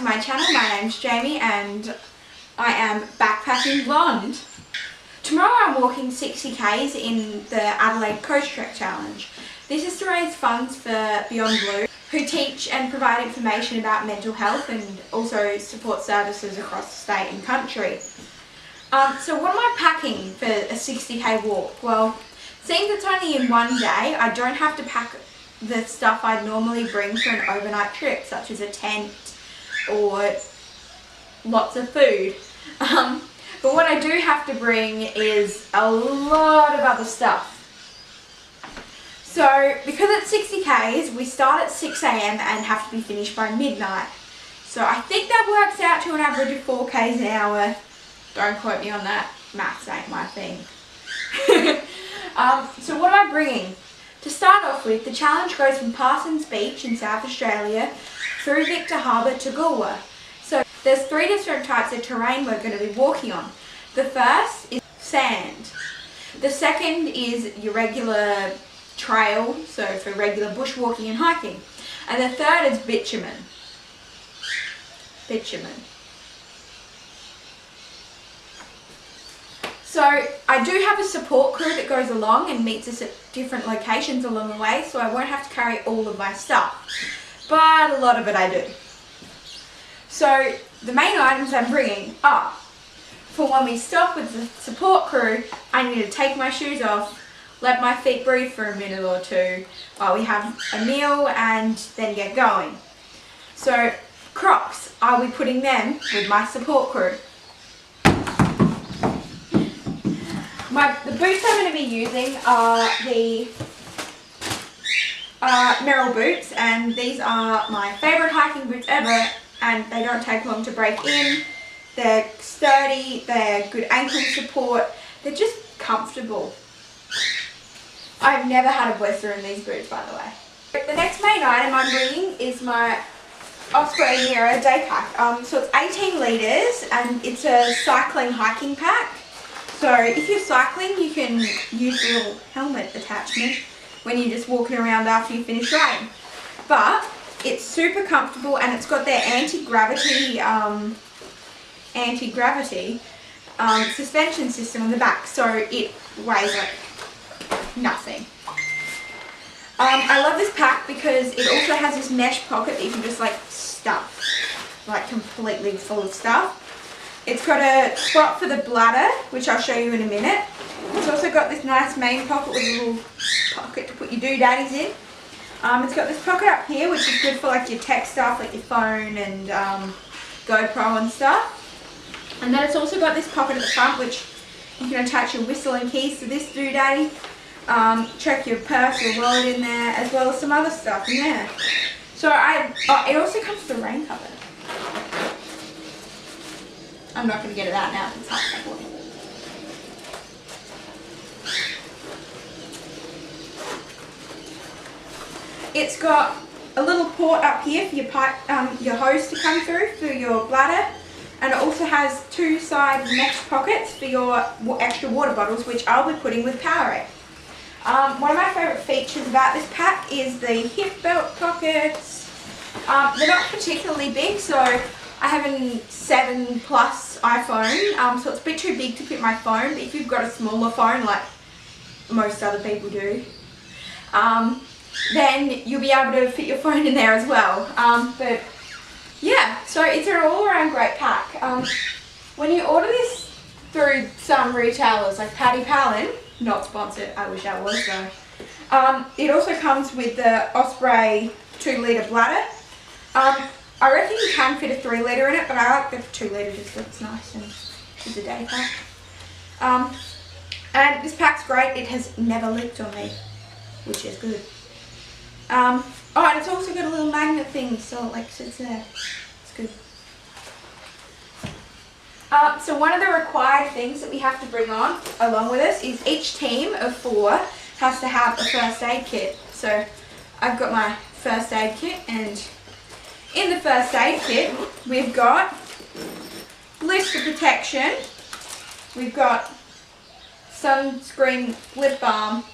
to my channel. My name's Jamie and I am backpacking blonde. Tomorrow I'm walking 60 k's in the Adelaide Coast Trek Challenge. This is to raise funds for Beyond Blue, who teach and provide information about mental health and also support services across the state and country. So what am I packing for a 60k walk? Well, seeing it's only in one day, I don't have to pack the stuff I'd normally bring for an overnight trip, such as a tent or lots of food. But what I do have to bring is a lot of other stuff. So because it's 60 k's, we start at 6 a.m. and have to be finished by midnight. So I think that works out to an average of 4 k's an hour. Don't quote me on that, maths ain't my thing. So what am I bringing? To start off with, the challenge goes from Parsons Beach in South Australia through Victor Harbour to Goolwa. So there's 3 different types of terrain we're going to be walking on. The first is sand. The second is your regular trail, so for regular bushwalking and hiking. And the third is bitumen. So I do have a support crew that goes along and meets us at different locations along the way, so I won't have to carry all of my stuff, but a lot of it I do. So the main items I'm bringing are, for when we stop with the support crew, I need to take my shoes off, let my feet breathe for a minute or two while we have a meal and then get going. So Crocs, I'll be putting them with my support crew. The boots I'm going to be using are the Merrell boots, and these are my favourite hiking boots ever, and they don't take long to break in. They're sturdy, they're good ankle support, they're just comfortable. I've never had a blister in these boots, by the way. The next main item I'm bringing is my Osprey Nero day pack. So it's 18 litres and it's a cycling hiking pack. So if you're cycling, you can use the little helmet attachment when you're just walking around after you finish riding. But it's super comfortable and it's got their anti-gravity suspension system on the back, so it weighs like nothing. I love this pack because it also has this mesh pocket that you can just like stuff, like completely full of stuff. It's got a spot for the bladder, which I'll show you in a minute. It's also got this nice main pocket with a little pocket to put your doodaddies in. It's got this pocket up here, which is good for like your tech stuff, like your phone and GoPro and stuff. And then it's also got this pocket at the front, which you can attach your whistle and keys to this doodaddy. Check your purse or wallet in there, as well as some other stuff in there. So it also comes with a rain cover. I'm not going to get it out now because it's hot. It's got a little port up here for your pipe, your hose to come through for your bladder, and it also has 2 side mesh pockets for your extra water bottles, which I'll be putting with Powerade. One of my favourite features about this pack is the hip belt pockets. They're not particularly big, so I have a 7 Plus iPhone, so it's a bit too big to fit my phone, but if you've got a smaller phone like most other people do, then you'll be able to fit your phone in there as well. But yeah, so it's an all-around great pack. When you order this through some retailers like Paddy Palin, not sponsored, I wish I was though, it also comes with the Osprey 2 litre bladder. I reckon you can fit a 3 litre in it, but I like the 2 litre just looks nice and it's a day pack. And this pack's great, it has never leaked on me, which is good. Oh, and it's also got a little magnet thing, so it like sits there. It's good. So one of the required things that we have to bring on along with us is each team of 4 has to have a first aid kit. So I've got my first aid kit, and in the first aid kit we've got blister protection, we've got sunscreen lip balm,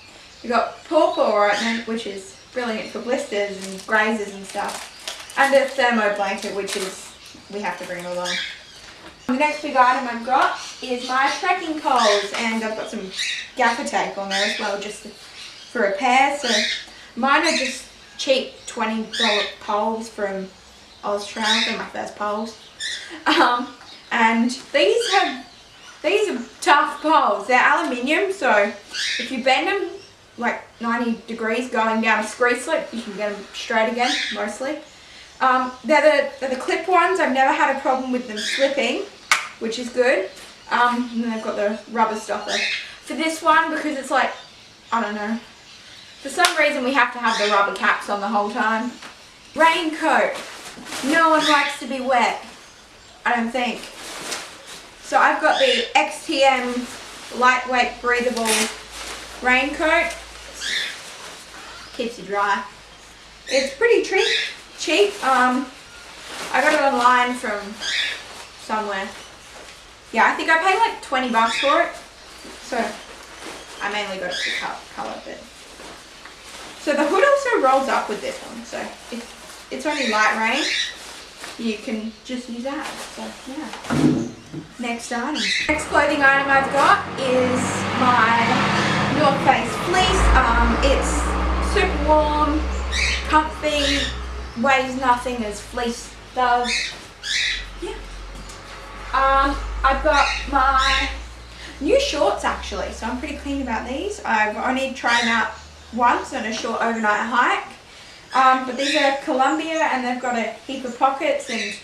we've got pawpaw ointment, which is brilliant for blisters and grazes and stuff, and a thermo blanket, which is we have to bring them along. The next big item I've got is my trekking poles, and I've got some gaffer tape on there as well, just for repair. So mine are just cheap $20 poles from Oztrail. They're my first poles. And these are tough poles. They're aluminium, so if you bend them like 90 degrees going down a scree slip, you can get them straight again, mostly. They're the clip ones. I've never had a problem with them slipping, which is good. And then they've got the rubber stopper. For this one, because it's like, I don't know, for some reason we have to have the rubber caps on the whole time. Raincoat. No one likes to be wet, I don't think. So I've got the XTM lightweight breathable raincoat. Keeps you dry. It's pretty cheap. I got it online from somewhere. Yeah, I think I paid like $20 for it. So I mainly got it for colour bit. So the hood also rolls up with this one. So if it's only light rain, you can just use that. So yeah. Next item. Next clothing item I've got is my North Face fleece. It's super warm, comfy, weighs nothing as fleece does. Yeah. I've got my new shorts actually, so I'm pretty clean about these. I've only tried them out once on a short overnight hike. But these are Columbia and they've got a heap of pockets, and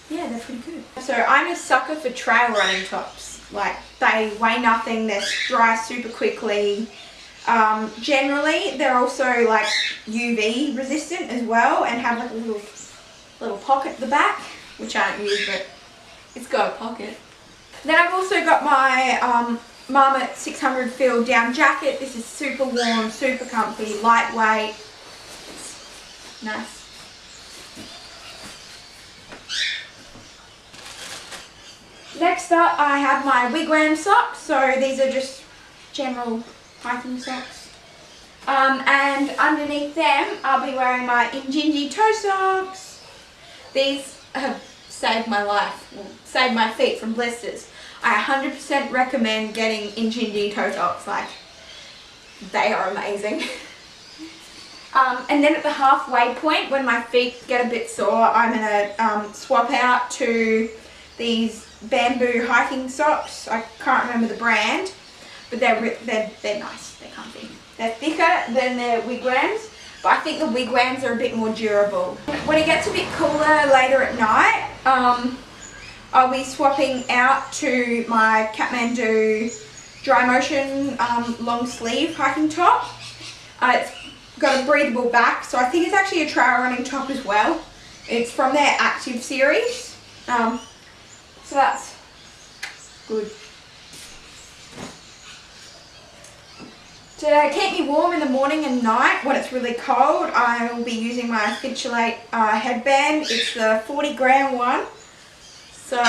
yeah, they're pretty good. So I'm a sucker for trail running tops. Like, they weigh nothing, they're dry super quickly. Generally, they're also like UV resistant as well, and have like a little pocket at the back, which I don't use, but it's got a pocket. Then I've also got my Marmot 600 feel down jacket. This is super warm, super comfy, lightweight. It's nice. Next up, I have my Wigwam socks. So these are just general hiking socks. And underneath them, I'll be wearing my Injinji toe socks. These have saved my life, saved my feet from blisters. I 100% recommend getting Injinji toe socks. Like, they are amazing. And then at the halfway point, when my feet get a bit sore, I'm gonna swap out to these bamboo hiking socks. I can't remember the brand, but they're nice. They're comfy. They're thicker than their Wigwams, but I think the Wigwams are a bit more durable. When it gets a bit cooler later at night, I'll be swapping out to my Kathmandu Dry Motion long sleeve hiking top. It's got a breathable back, so I think it's actually a trail running top as well. It's from their Active series, so that's good. To keep me warm in the morning and night when it's really cold, I will be using my Finchulate headband. It's the 40-gram one, so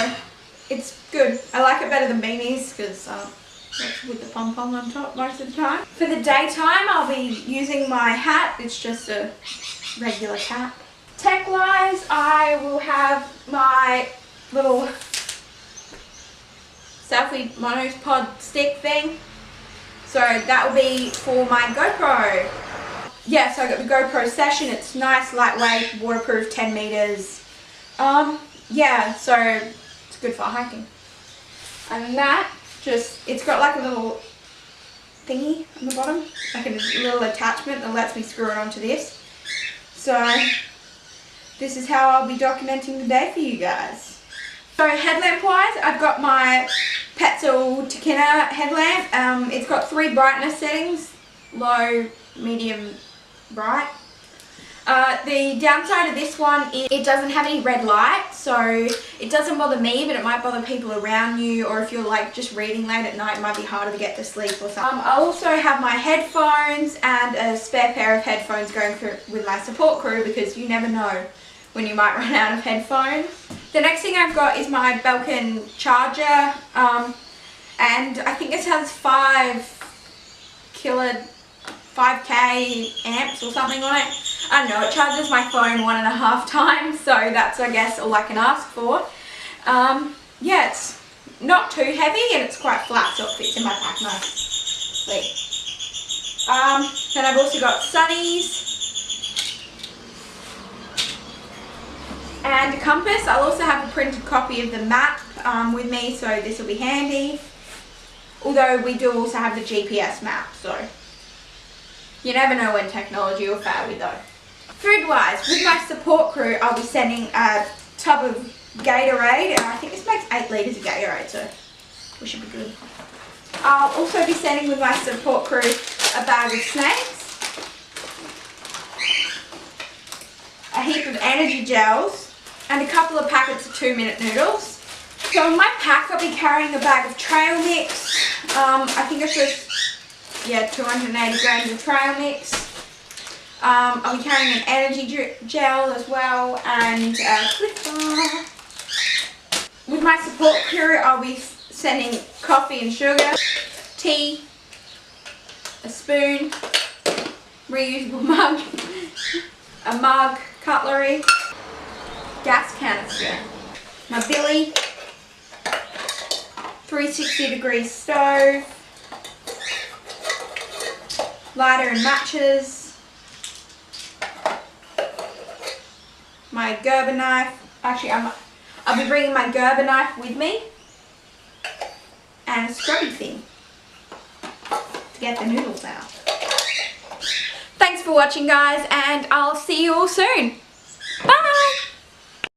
it's good. I like it better than beanies because that's with the pom-pom on top most of the time. For the daytime, I'll be using my hat. It's just a regular cap. Tech-wise, I will have my little selfie monopod stick thing. So that will be for my GoPro. Yeah, so I got the GoPro Session. It's nice, lightweight, waterproof, 10 meters. Yeah, so it's good for hiking. And that it's got like a little thingy on the bottom, like a little attachment that lets me screw it onto this. So this is how I'll be documenting the day for you guys. So headlamp wise, I've got my Petzl Takina headlamp. It's got 3 brightness settings, low, medium, bright. The downside of this one is it doesn't have any red light, so it doesn't bother me, but it might bother people around you, or if you're like just reading late at night, it might be harder to get to sleep or something. I also have my headphones and a spare pair of headphones going through with my support crew, because you never know when you might run out of headphones. The next thing I've got is my Belkin charger, and I think this has 5K amps or something on it. I don't know, it charges my phone 1.5 times, so that's, I guess, all I can ask for. Yeah, it's not too heavy and it's quite flat, so it fits in my pack nicely. Then I've also got sunnies and a compass. I'll also have a printed copy of the map with me, so this will be handy. Although we do also have the GPS map, so you never know when technology will fail you though. Food wise, with my support crew, I'll be sending a tub of Gatorade, and I think this makes 8 litres of Gatorade, so we should be good. I'll also be sending with my support crew a bag of snakes, a heap of energy gels, and a couple of packets of 2-minute noodles. So in my pack I'll be carrying a bag of trail mix. I think it's just 280 grams of trail mix. I'll be carrying an energy gel as well and a Clif Bar. With my support crew I'll be sending coffee and sugar, tea, a spoon, reusable mug, a mug, cutlery, gas canister, my billy, 360-degree stove, lighter and matches, my Gerber knife. Actually, I'll be bringing my Gerber knife with me, and a scrubby thing to get the noodles out. Thanks for watching, guys, and I'll see you all soon.